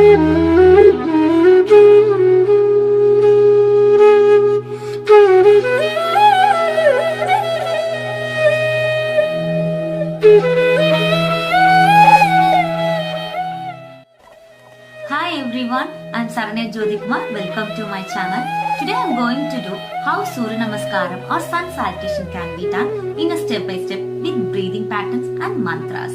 Hi everyone, I'm Saranya Jyothikumaar. Welcome to my channel. Today I'm going to do how Surya Namaskaram or sun salutation can be done in a step by step with breathing patterns and mantras.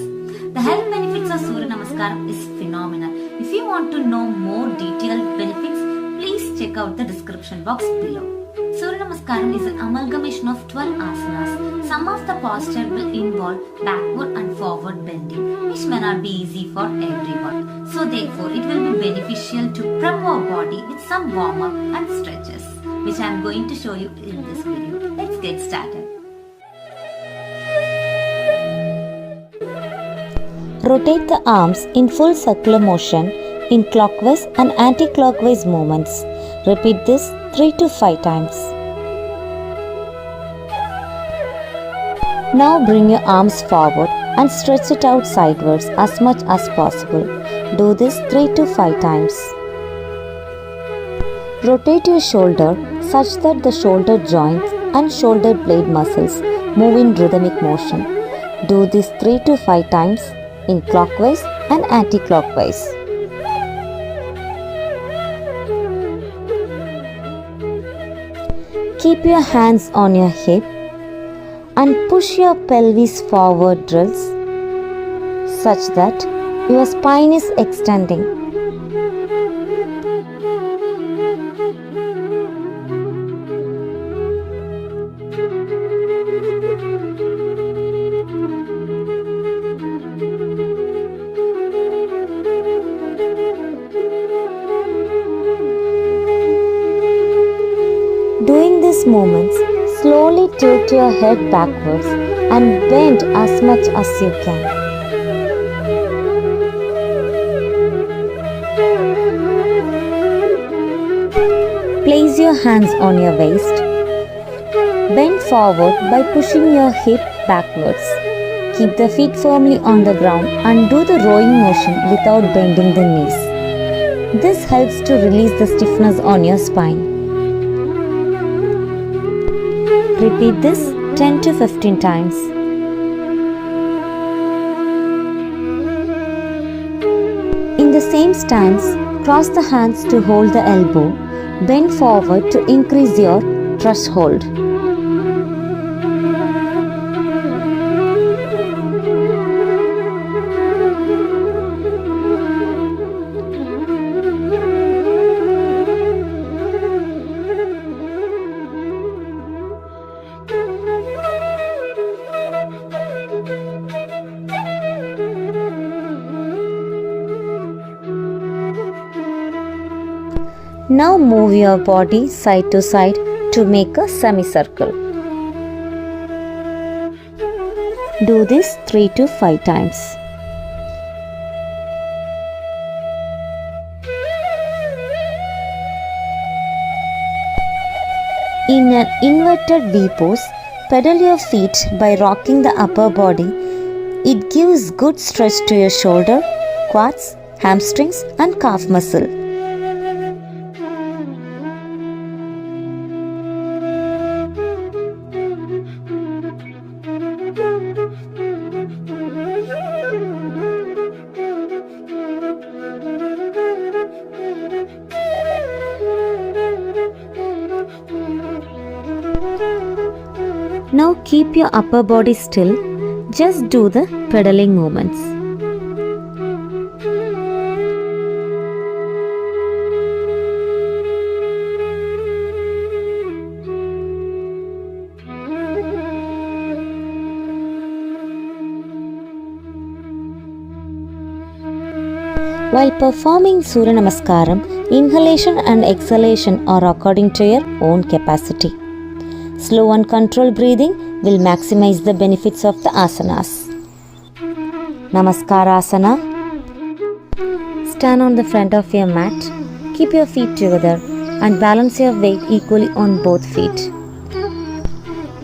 The health benefits of Surya Namaskaram is phenomenal. If you want to know more detailed benefits, please check out the description box below. Surya Namaskaram is an amalgamation of 12 asanas. Some of the posture will involve backward and forward bending, which may not be easy for everyone. So therefore, it will be beneficial to prep our body with some warm-up and stretches, which I am going to show you in this video. Let's get started. Rotate the arms in full circular motion in clockwise and anti-clockwise movements. Repeat this 3 to 5 times. Now bring your arms forward and stretch it out sideways as much as possible. Do this 3 to 5 times. Rotate your shoulder such that the shoulder joints and shoulder blade muscles move in rhythmic motion. Do this 3 to 5 times in clockwise and anti-clockwise. Keep your hands on your hip and push your pelvis forward drills such that your spine is extending. Doing these movements, slowly tilt your head backwards and bend as much as you can. Place your hands on your waist. Bend forward by pushing your hip backwards. Keep the feet firmly on the ground and do the rowing motion without bending the knees. This helps to release the stiffness on your spine. Repeat this 10 to 15 times. In the same stance, cross the hands to hold the elbow. Bend forward to increase your threshold. Now move your body side to side to make a semicircle. Do this 3 to 5 times. In an inverted V pose, pedal your feet by rocking the upper body. It gives good stretch to your shoulder, quads, hamstrings and calf muscle. Now keep your upper body still, just do the pedaling movements. While performing Surya Namaskaram, inhalation and exhalation are according to your own capacity. Slow and controlled breathing will maximize the benefits of the asanas. Namaskarasana. Stand on the front of your mat. Keep your feet together and balance your weight equally on both feet.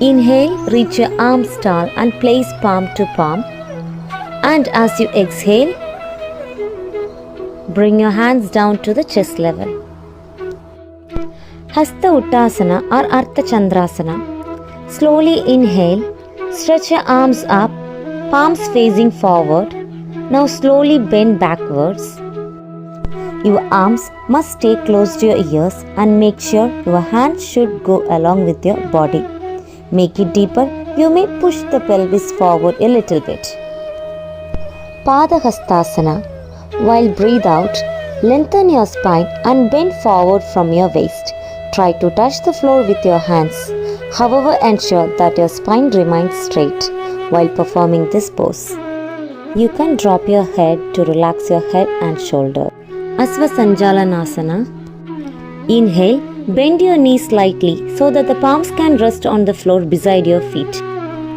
Inhale, reach your arms tall and place palm to palm. And as you exhale, Bring your hands down to the chest level. Hasta Uttasana or Ardha Chandrasana. Slowly inhale, stretch your arms up, palms facing forward. Now slowly bend backwards. Your arms must stay close to your ears and make sure your hands should go along with your body. Make it deeper. You may push the pelvis forward a little bit. Padahastasana. While breathe out, lengthen your spine and bend forward from your waist. Try to touch the floor with your hands. However, ensure that your spine remains straight while performing this pose. You can drop your head to relax your head and shoulder. Asvasanjalanasana. Inhale, bend your knees slightly so that the palms can rest on the floor beside your feet.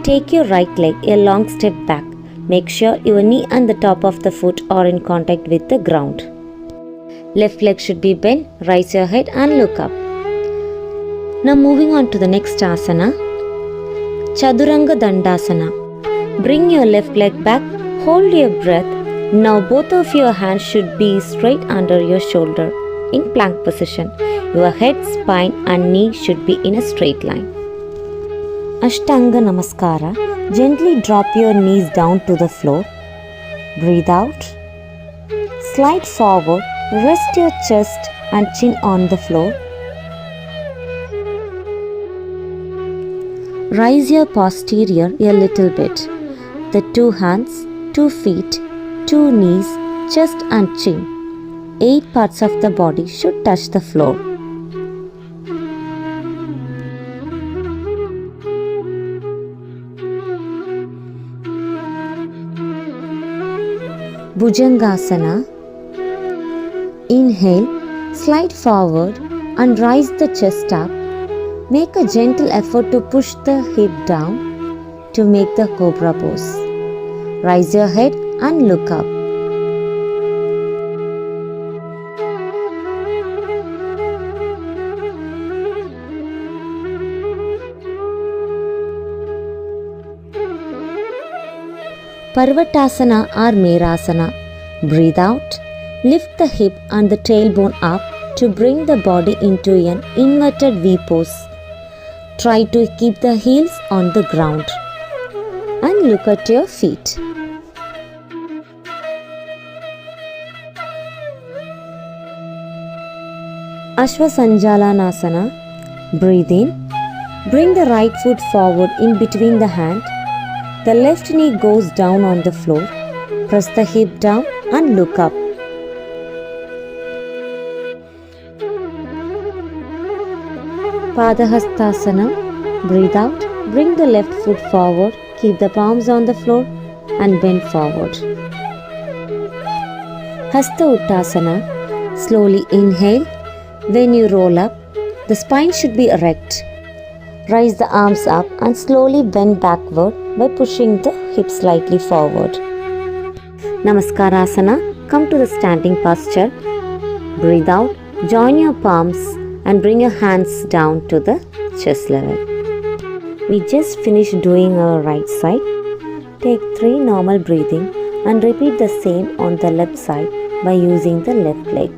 Take your right leg a long step back. Make sure your knee and the top of the foot are in contact with the ground. Left leg should be bent. Raise your head and look up. Now moving on to the next asana, Chaduranga Dandasana. Bring your left leg back, hold your breath. Now both of your hands should be straight under your shoulder in plank position. Your head, spine and knee should be in a straight line. Ashtanga Namaskara. Gently drop your knees down to the floor. Breathe out. Slide forward. Rest your chest and chin on the floor. Rise your posterior a little bit. The two hands, 2 feet, 2 knees, chest and chin. 8 parts of the body should touch the floor. Bhujangasana. Inhale, slide forward and rise the chest up. Make a gentle effort to push the hip down to make the cobra pose. Rise your head and look up. Parvatasana or Merasana. Breathe out. Lift the hip and the tailbone up to bring the body into an inverted V pose. Try to keep the heels on the ground and look at your feet. Ashvasanjalanasana. Breathe in. Bring the right foot forward in between the hand. The left knee goes down on the floor. Press the hip down and look up. Padahastasana. Breathe out. Bring the left foot forward. Keep the palms on the floor and bend forward. Hasta Uttasana. Slowly inhale. When you roll up, the spine should be erect. Rise the arms up and slowly bend backward by pushing the hips slightly forward. Namaskarasana. Come to the standing posture. Breathe out. Join your palms and bring your hands down to the chest level. We just finished doing our right side. Take 3 normal breathing and repeat the same on the left side by using the left leg.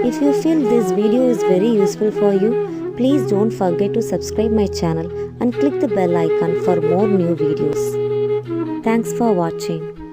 If you feel this video is very useful for you, please don't forget to subscribe my channel and click the bell icon for more new videos. Thanks for watching.